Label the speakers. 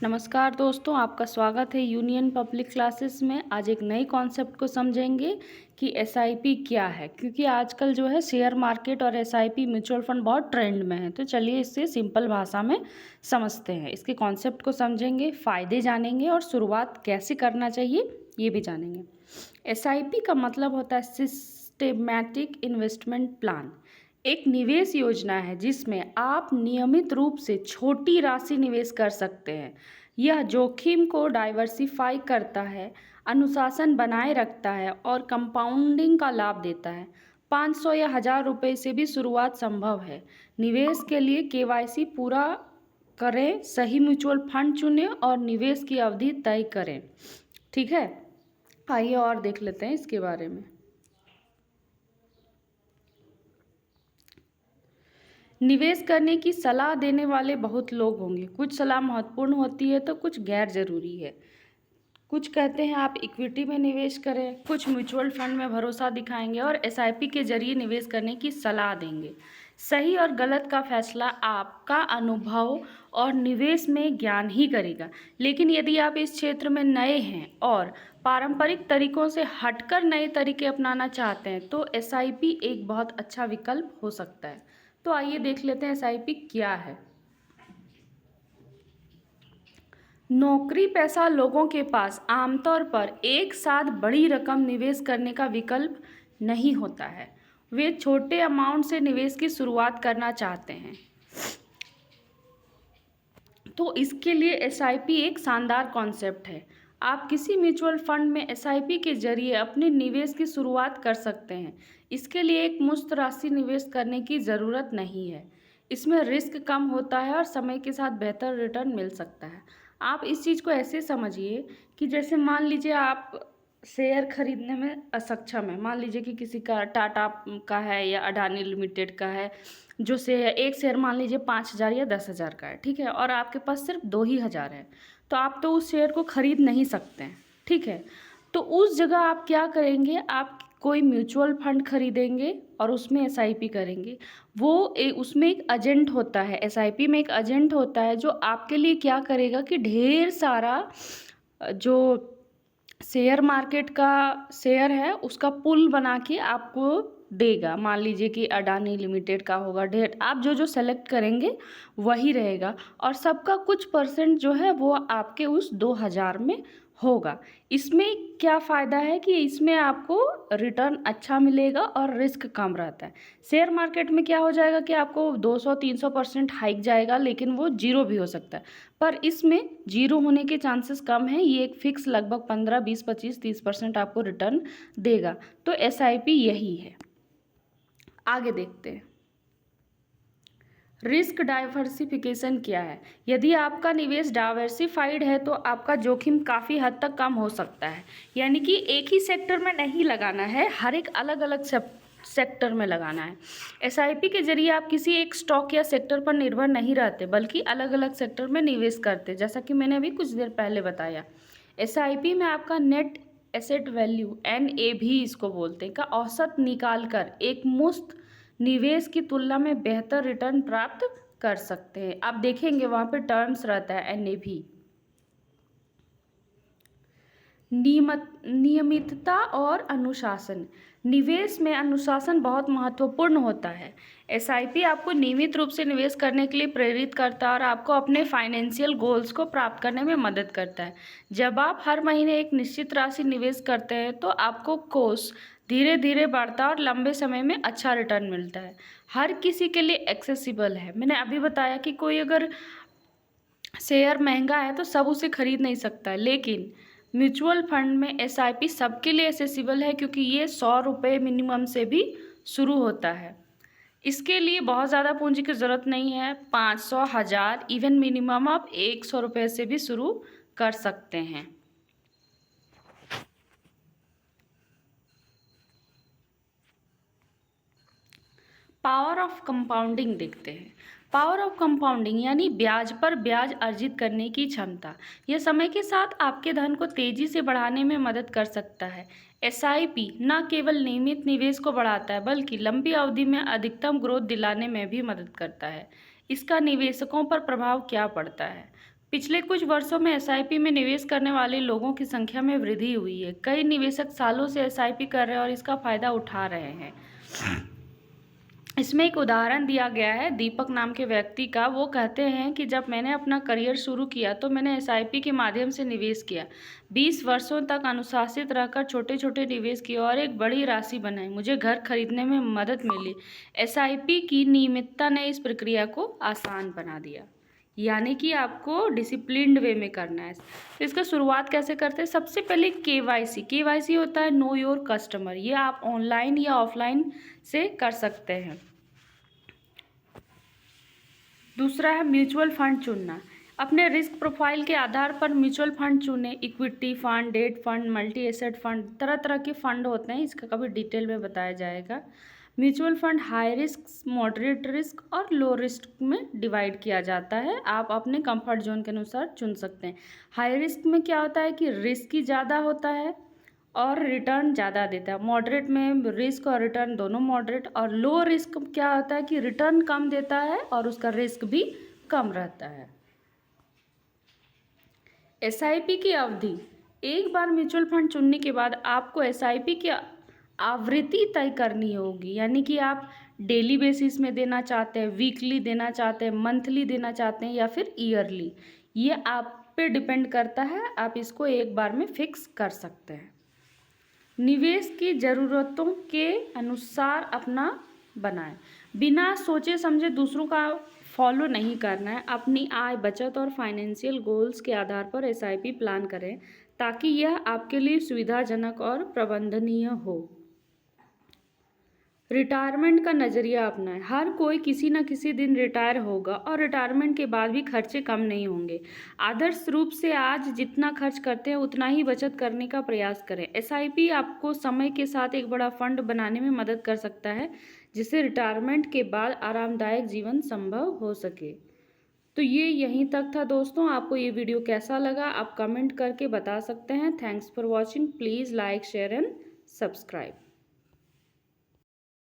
Speaker 1: नमस्कार दोस्तों, आपका स्वागत है यूनियन पब्लिक क्लासेस में। आज एक नई कॉन्सेप्ट को समझेंगे कि एसआईपी क्या है, क्योंकि आजकल जो है शेयर मार्केट और एसआईपी म्यूचुअल फंड बहुत ट्रेंड में है। तो चलिए इससे सिंपल भाषा में समझते हैं। इसके कॉन्सेप्ट को समझेंगे, फ़ायदे जानेंगे और शुरुआत कैसे करना चाहिए ये भी जानेंगे। एसआईपी का मतलब होता है सिस्टेमैटिक इन्वेस्टमेंट प्लान। एक निवेश योजना है जिसमें आप नियमित रूप से छोटी राशि निवेश कर सकते हैं। यह जोखिम को डाइवर्सिफाई करता है, अनुशासन बनाए रखता है और कंपाउंडिंग का लाभ देता है। 500 या 1000 रुपये से भी शुरुआत संभव है। निवेश के लिए केवाईसी पूरा करें, सही म्यूचुअल फंड चुनें और निवेश की अवधि तय करें। ठीक है, आइए और देख लेते हैं इसके बारे में। निवेश करने की सलाह देने वाले बहुत लोग होंगे। कुछ सलाह महत्वपूर्ण होती है तो कुछ गैर ज़रूरी है। कुछ कहते हैं आप इक्विटी में निवेश करें, कुछ म्यूचुअल फंड में भरोसा दिखाएंगे और एसआईपी के जरिए निवेश करने की सलाह देंगे। सही और गलत का फैसला आपका अनुभव और निवेश में ज्ञान ही करेगा। लेकिन यदि आप इस क्षेत्र में नए हैं और पारंपरिक तरीकों से हटकर नए तरीके अपनाना चाहते हैं तो एसआईपी एक बहुत अच्छा विकल्प हो सकता है। तो आइए देख लेते हैं एसआईपी क्या है। नौकरी पेशा लोगों के पास आमतौर पर एक साथ बड़ी रकम निवेश करने का विकल्प नहीं होता है। वे छोटे अमाउंट से निवेश की शुरुआत करना चाहते हैं, तो इसके लिए एसआईपी एक शानदार कॉन्सेप्ट है। आप किसी म्यूचुअल फंड में एसआईपी के जरिए अपने निवेश की शुरुआत कर सकते हैं। इसके लिए एक मुश्त राशि निवेश करने की ज़रूरत नहीं है। इसमें रिस्क कम होता है और समय के साथ बेहतर रिटर्न मिल सकता है। आप इस चीज़ को ऐसे समझिए कि जैसे मान लीजिए आप शेयर खरीदने में असक्षम है। मान लीजिए कि किसी का टाटा का है या अडानी लिमिटेड का है, जो शेयर एक शेयर मान लीजिए 5000 या 10,000 का है, ठीक है, और आपके पास सिर्फ 2000 है, तो आप तो उस शेयर को खरीद नहीं सकते हैं, ठीक है। तो उस जगह आप क्या करेंगे, आप कोई म्यूचुअल फंड खरीदेंगे और उसमें एसआईपी करेंगे। उसमें एक एजेंट होता है, एसआईपी में एक एजेंट होता है जो आपके लिए क्या करेगा कि ढेर सारा जो शेयर मार्केट का शेयर है उसका पूल बना के आपको देगा। मान लीजिए कि अडानी लिमिटेड का होगा, ढेर आप जो जो सेलेक्ट करेंगे वही रहेगा और सबका कुछ परसेंट जो है वो आपके उस 2000 में होगा। इसमें क्या फ़ायदा है कि इसमें आपको रिटर्न अच्छा मिलेगा और रिस्क कम रहता है। शेयर मार्केट में क्या हो जाएगा कि आपको 200-300% हाइक जाएगा, लेकिन वो जीरो भी हो सकता है, पर इसमें जीरो होने के चांसेस कम हैं। ये एक फिक्स लगभग 15, 20, 25, 30% आपको रिटर्न देगा। तो एसआईपी यही है। आगे देखते हैं रिस्क डाइवर्सिफिकेशन क्या है। यदि आपका निवेश डाइवर्सिफाइड है तो आपका जोखिम काफ़ी हद तक कम हो सकता है। यानी कि एक ही सेक्टर में नहीं लगाना है, हर एक अलग अलग सेक्टर में लगाना है। एसआईपी के जरिए आप किसी एक स्टॉक या सेक्टर पर निर्भर नहीं रहते, बल्कि अलग अलग सेक्टर में निवेश करते, जैसा कि मैंने अभी कुछ देर पहले बताया। एसआईपी में आपका नेट एसेट वैल्यू NAV इसको बोलते हैं का औसत निकाल कर एक मुश्त निवेश की तुलना में बेहतर रिटर्न प्राप्त कर सकते हैं। आप देखेंगे वहाँ पे टर्म्स रहता है NAV। नियमितता और अनुशासन। निवेश में अनुशासन बहुत महत्वपूर्ण होता है। एसआईपी आपको नियमित रूप से निवेश करने के लिए प्रेरित करता है और आपको अपने फाइनेंशियल गोल्स को प्राप्त करने में मदद करता है। जब आप हर महीने एक निश्चित राशि निवेश करते हैं तो आपको कोष धीरे धीरे बढ़ता है और लंबे समय में अच्छा रिटर्न मिलता है। हर किसी के लिए एक्सेसिबल है। मैंने अभी बताया कि कोई अगर शेयर महंगा है तो सब उसे खरीद नहीं सकता है, लेकिन म्यूचुअल फंड में एसआईपी सबके लिए एक्सेसिबल है, क्योंकि ये 100 रुपये मिनिमम से भी शुरू होता है। इसके लिए बहुत ज़्यादा पूंजी की ज़रूरत नहीं है। 500, 1000, इवन मिनिमम आप 100 रुपये से भी शुरू कर सकते हैं। पावर ऑफ कंपाउंडिंग देखते हैं। पावर ऑफ कंपाउंडिंग यानी ब्याज पर ब्याज अर्जित करने की क्षमता। यह समय के साथ आपके धन को तेजी से बढ़ाने में मदद कर सकता है। एसआईपी न केवल नियमित निवेश को बढ़ाता है, बल्कि लंबी अवधि में अधिकतम ग्रोथ दिलाने में भी मदद करता है। इसका निवेशकों पर प्रभाव क्या पड़ता है। पिछले कुछ वर्षों में एसआईपी में निवेश करने वाले लोगों की संख्या में वृद्धि हुई है। कई निवेशक सालों से एसआईपी कर रहे हैं और इसका फायदा उठा रहे हैं। इसमें एक उदाहरण दिया गया है दीपक नाम के व्यक्ति का। वो कहते हैं कि जब मैंने अपना करियर शुरू किया तो मैंने एसआईपी के माध्यम से निवेश किया। 20 वर्षों तक अनुशासित रहकर छोटे छोटे निवेश किए और एक बड़ी राशि बनाई। मुझे घर खरीदने में मदद मिली। एसआईपी की नियमितता ने इस प्रक्रिया को आसान बना दिया। यानी कि आपको डिसिप्लिन्ड वे में करना है। तो इसका शुरुआत कैसे करते हैं? सबसे पहले केवाईसी होता है नो योर कस्टमर। ये आप ऑनलाइन या ऑफलाइन से कर सकते हैं। दूसरा है म्यूचुअल फंड चुनना। अपने रिस्क प्रोफाइल के आधार पर म्यूचुअल फंड चुनें। Equity fund, debt fund, multi asset fund, तरह तरह के फंड होते हैं। इसका कभी डिटेल में बताया जाएगा। Mutual fund high risk, moderate risk और लो रिस्क में डिवाइड किया जाता है। आप अपने कंफर्ट जोन के अनुसार चुन सकते हैं। हाई रिस्क में क्या होता है कि रिस्क ही ज़्यादा होता है और रिटर्न ज़्यादा देता है। मॉडरेट में रिस्क और रिटर्न दोनों मॉडरेट। और लो रिस्क क्या होता है कि रिटर्न कम देता है और उसका रिस्क भी कम रहता है। एसआईपी की अवधि। एक बार म्यूचुअल फंड चुनने के बाद आपको एसआईपी की आवृत्ति तय करनी होगी। यानी कि आप डेली बेसिस में देना चाहते हैं, वीकली देना चाहते हैं, मंथली देना चाहते हैं या फिर ईयरली। ये आप पे डिपेंड करता है। आप इसको एक बार में फिक्स कर सकते हैं। निवेश की ज़रूरतों के अनुसार अपना बनाएं। बिना सोचे समझे दूसरों का फॉलो नहीं करना है। अपनी आय, बचत और फाइनेंशियल गोल्स के आधार पर एसआईपी प्लान करें ताकि यह आपके लिए सुविधाजनक और प्रबंधनीय हो। रिटायरमेंट का नज़रिया अपनाएं। हर कोई किसी न किसी दिन रिटायर होगा और रिटायरमेंट के बाद भी खर्चे कम नहीं होंगे। आदर्श रूप से आज जितना खर्च करते हैं उतना ही बचत करने का प्रयास करें। एसआईपी आपको समय के साथ एक बड़ा फंड बनाने में मदद कर सकता है जिससे रिटायरमेंट के बाद आरामदायक जीवन संभव हो सके। तो ये यहीं तक था दोस्तों। आपको ये वीडियो कैसा लगा आप कमेंट करके बता सकते हैं। Thanks for watching. Please like, share and subscribe.